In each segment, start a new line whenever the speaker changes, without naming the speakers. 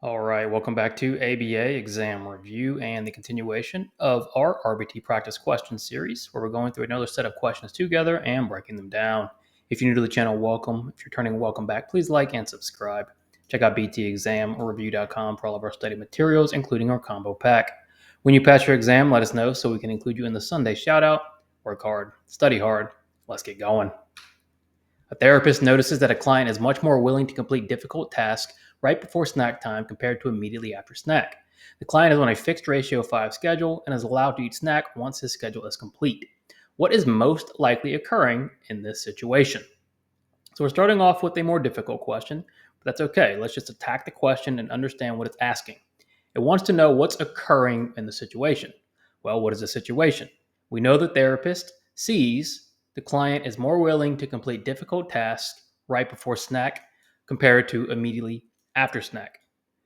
All right, welcome back to ABA exam review and the continuation of our RBT practice question series, where we're going through another set of questions together and breaking them down. If you're new to the channel, welcome. If you're turning, welcome back. Please like and subscribe. Check out btexamreview.com for all of our study materials, including our combo pack. When you pass your exam, let us know so we can include you in the Sunday shout out. Work hard, study hard. Let's get going. A therapist notices that a client is much more willing to complete difficult tasks right before snack time compared to immediately after snack. The client is on a fixed ratio 5 schedule and is allowed to eat snack once his schedule is complete. What is most likely occurring in this situation? So we're starting off with a more difficult question, but that's okay. Let's just attack the question and understand what it's asking. It wants to know what's occurring in the situation. Well, what is the situation? We know the therapist sees the client is more willing to complete difficult tasks right before snack compared to immediately after snack.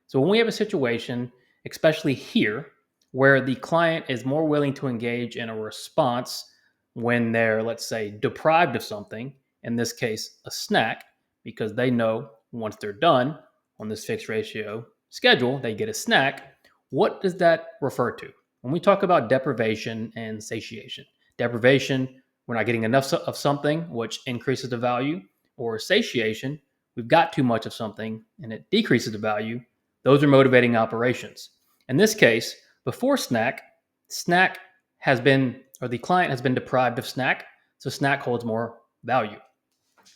So when we have a situation, especially here, where the client is more willing to engage in a response when they're, let's say, deprived of something, in this case, a snack, because they know once they're done on this fixed ratio schedule, they get a snack. What does that refer to? When we talk about deprivation and satiation, deprivation, we're not getting enough of something, which increases the value, or satiation, we've got too much of something and it decreases the value. Those are motivating operations. In this case, before snack, snack has been, or the client has been deprived of snack, so snack holds more value.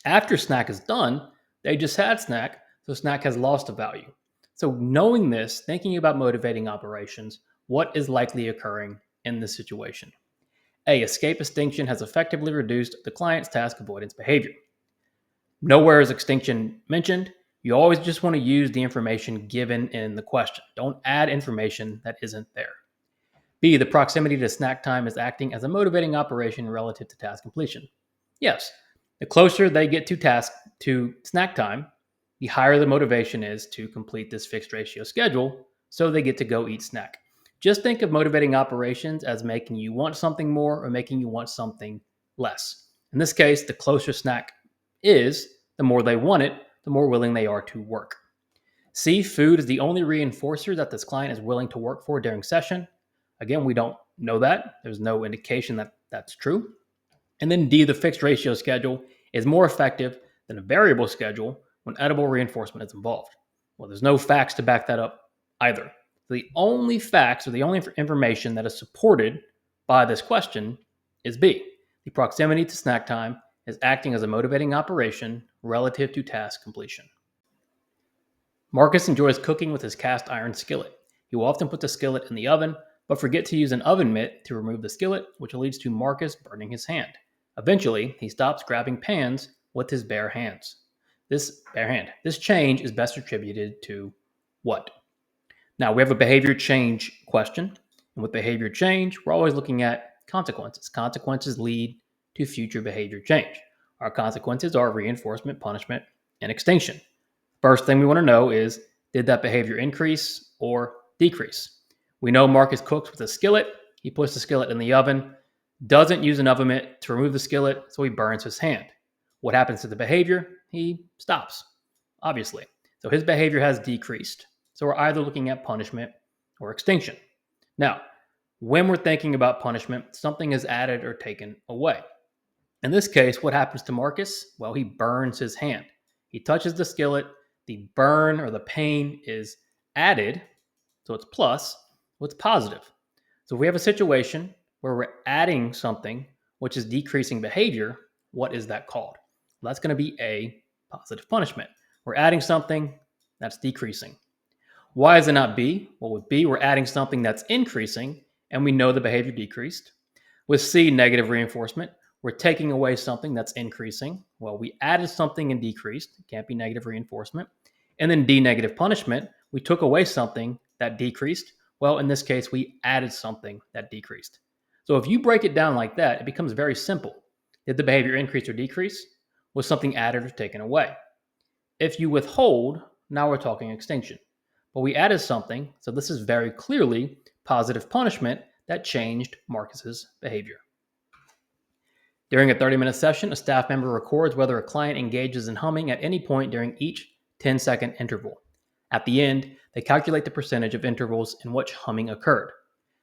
After snack is done, they just had snack, so snack has lost the value. So knowing this, thinking about motivating operations, what is likely occurring in this situation? A, escape extinction has effectively reduced the client's task avoidance behavior. Nowhere is extinction mentioned. You always just want to use the information given in the question. Don't add information that isn't there. B, the proximity to snack time is acting as a motivating operation relative to task completion. Yes, the closer they get to snack time, the higher the motivation is to complete this fixed ratio schedule, so they get to go eat snack. Just think of motivating operations as making you want something more or making you want something less. In this case, the closer snack is, the more they want it, the more willing they are to work. C, food is the only reinforcer that this client is willing to work for during session. Again, we don't know that. There's no indication that that's true. And then D, the fixed ratio schedule is more effective than a variable schedule when edible reinforcement is involved. Well, there's no facts to back that up either. The only facts or the only information that is supported by this question is B. The proximity to snack time is acting as a motivating operation relative to task completion. Marcus enjoys cooking with his cast iron skillet. He will often put the skillet in the oven, but forget to use an oven mitt to remove the skillet, which leads to Marcus burning his hand. Eventually, he stops grabbing pans with his bare hands. This change is best attributed to what? Now, we have a behavior change question. And with behavior change, we're always looking at consequences. Consequences lead to future behavior change. Our consequences are reinforcement, punishment, and extinction. First thing we want to know is, did that behavior increase or decrease? We know Marcus cooks with a skillet. He puts the skillet in the oven, doesn't use an oven mitt to remove the skillet, so he burns his hand. What happens to the behavior? He stops, obviously. So his behavior has decreased. So we're either looking at punishment or extinction. Now, when we're thinking about punishment, something is added or taken away. In this case, what happens to Marcus? Well, he burns his hand. He touches the skillet, the burn or the pain is added, so it's plus, what's positive. So if we have a situation where we're adding something which is decreasing behavior, what is that called? Well, that's going to be a positive punishment. We're adding something that's decreasing. Why is it not B? Well, with B, we're adding something that's increasing, and we know the behavior decreased. With C, negative reinforcement, we're taking away something that's increasing. Well, we added something and decreased. It can't be negative reinforcement. And then D, negative punishment, we took away something that decreased. Well, in this case, we added something that decreased. So if you break it down like that, it becomes very simple. Did the behavior increase or decrease? Was something added or taken away? If you withhold, now we're talking extinction. But we added something, so this is very clearly positive punishment that changed Marcus's behavior. During a 30-minute session, a staff member records whether a client engages in humming at any point during each 10-second interval. At the end, they calculate the percentage of intervals in which humming occurred.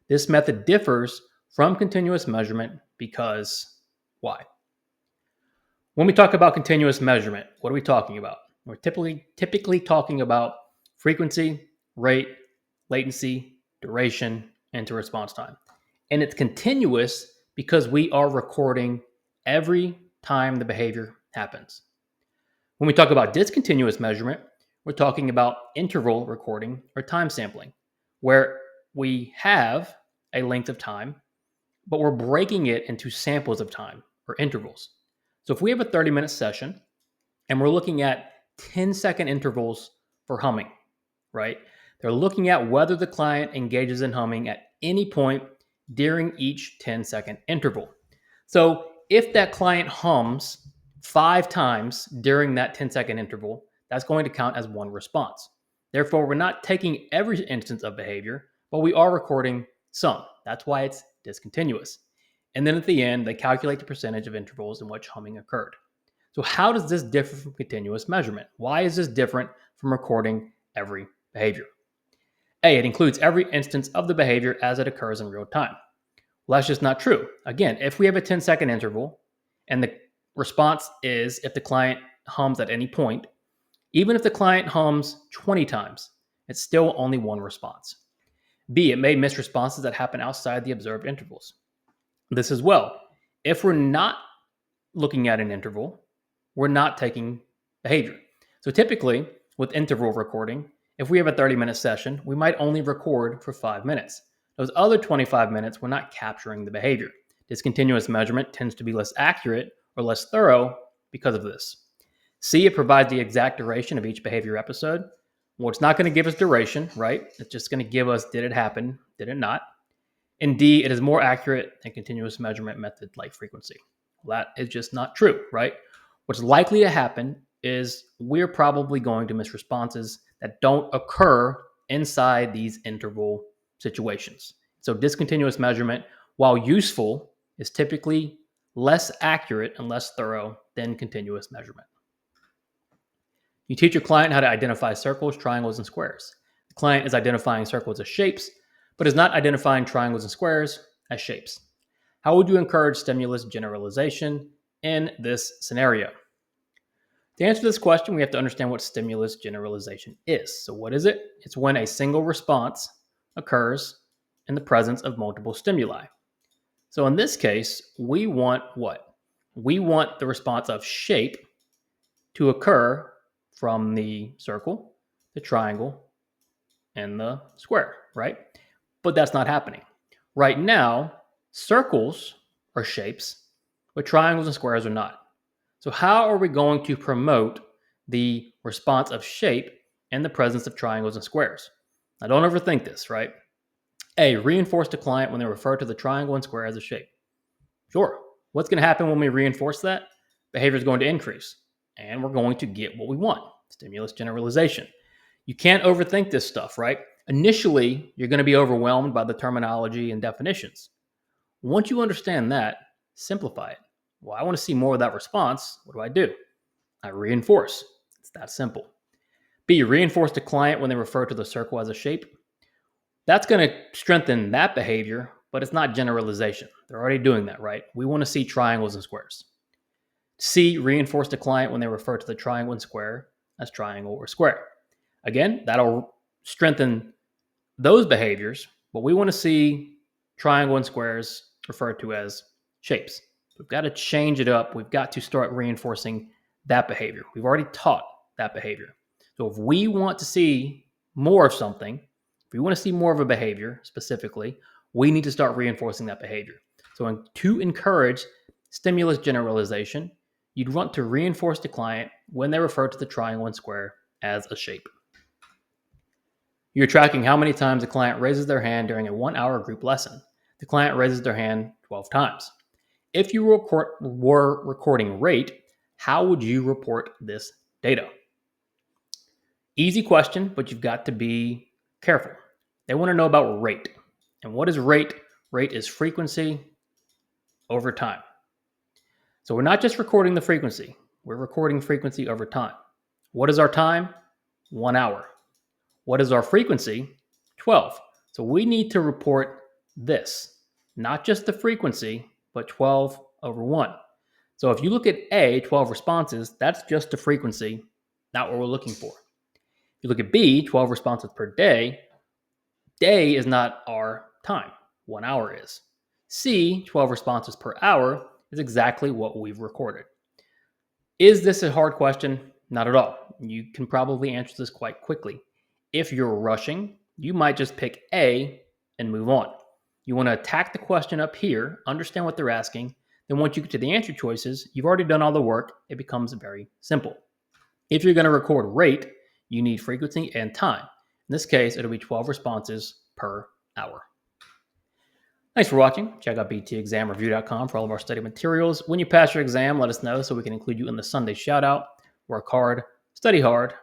This method differs from continuous measurement because why? When we talk about continuous measurement, what are we talking about? We're typically talking about frequency, rate, latency, duration, and to response time. And it's continuous because we are recording every time the behavior happens. When we talk about discontinuous measurement, we're talking about interval recording or time sampling, where we have a length of time, but we're breaking it into samples of time or intervals. So if we have a 30-minute session and we're looking at 10-second intervals for humming, right? They're looking at whether the client engages in humming at any point during each 10-second interval. So if that client hums 5 times during that 10-second interval, that's going to count as one response. Therefore, we're not taking every instance of behavior, but we are recording some. That's why it's discontinuous. And then at the end, they calculate the percentage of intervals in which humming occurred. So how does this differ from continuous measurement? Why is this different from recording every behavior? A, it includes every instance of the behavior as it occurs in real time. Well, that's just not true. Again, if we have a 10-second interval and the response is if the client hums at any point, even if the client hums 20 times, it's still only one response. B, it may miss responses that happen outside the observed intervals. This as well. If we're not looking at an interval, we're not taking behavior. So typically, with interval recording, if we have a 30-minute session, we might only record for 5 minutes. Those other 25 minutes, we're not capturing the behavior. Discontinuous measurement tends to be less accurate or less thorough because of this. C, it provides the exact duration of each behavior episode. Well, it's not going to give us duration, right? It's just going to give us did it happen, did it not? And D, it is more accurate than continuous measurement method like frequency. Well, that is just not true, right? What's likely to happen is we're probably going to miss responses that don't occur inside these interval situations. So discontinuous measurement, while useful, is typically less accurate and less thorough than continuous measurement. You teach your client how to identify circles, triangles, and squares. The client is identifying circles as shapes, but is not identifying triangles and squares as shapes. How would you encourage stimulus generalization in this scenario? To answer this question, we have to understand what stimulus generalization is. So what is it? It's when a single response occurs in the presence of multiple stimuli. So in this case, we want what? We want the response of shape to occur from the circle, the triangle, and the square, right? But that's not happening. Right now, circles are shapes, but triangles and squares are not. So how are we going to promote the response of shape in the presence of triangles and squares? Now, don't overthink this, right? A, reinforce the client when they refer to the triangle and square as a shape. Sure. What's going to happen when we reinforce that? Behavior is going to increase, and we're going to get what we want, stimulus generalization. You can't overthink this stuff, right? Initially, you're going to be overwhelmed by the terminology and definitions. Once you understand that, simplify it. Well, I want to see more of that response. What do? I reinforce. It's that simple. B, reinforce the client when they refer to the circle as a shape. That's going to strengthen that behavior, but it's not generalization. They're already doing that, right? We want to see triangles and squares. C, reinforce the client when they refer to the triangle and square as triangle or square. Again, that'll strengthen those behaviors, but we want to see triangle and squares referred to as shapes. We've got to change it up. We've got to start reinforcing that behavior. We've already taught that behavior. So if we want to see more of something, if we want to see more of a behavior specifically, we need to start reinforcing that behavior. So to encourage stimulus generalization, you'd want to reinforce the client when they refer to the triangle and square as a shape. You're tracking how many times the client raises their hand during a 1-hour group lesson. The client raises their hand 12 times. If you were recording rate, how would you report this data? Easy question, but you've got to be careful. They want to know about rate. And what is rate? Rate is frequency over time. So we're not just recording the frequency. We're recording frequency over time. What is our time? 1 hour. What is our frequency? 12. So we need to report this, not just the frequency, but 12 over 1. So if you look at A, 12 responses, that's just the frequency, not what we're looking for. If you look at B, 12 responses per day, day is not our time, 1 hour is. C, 12 responses per hour, is exactly what we've recorded. Is this a hard question? Not at all. You can probably answer this quite quickly. If you're rushing, you might just pick A and move on. You want to attack the question up here, understand what they're asking, then once you get to the answer choices, you've already done all the work. It becomes very simple. If you're going to record rate, you need frequency and time. In this case, it'll be 12 responses per hour. Thanks for watching. Check out btexamreview.com for all of our study materials. When you pass your exam, let us know so we can include you in the Sunday shout out. Work hard, study hard,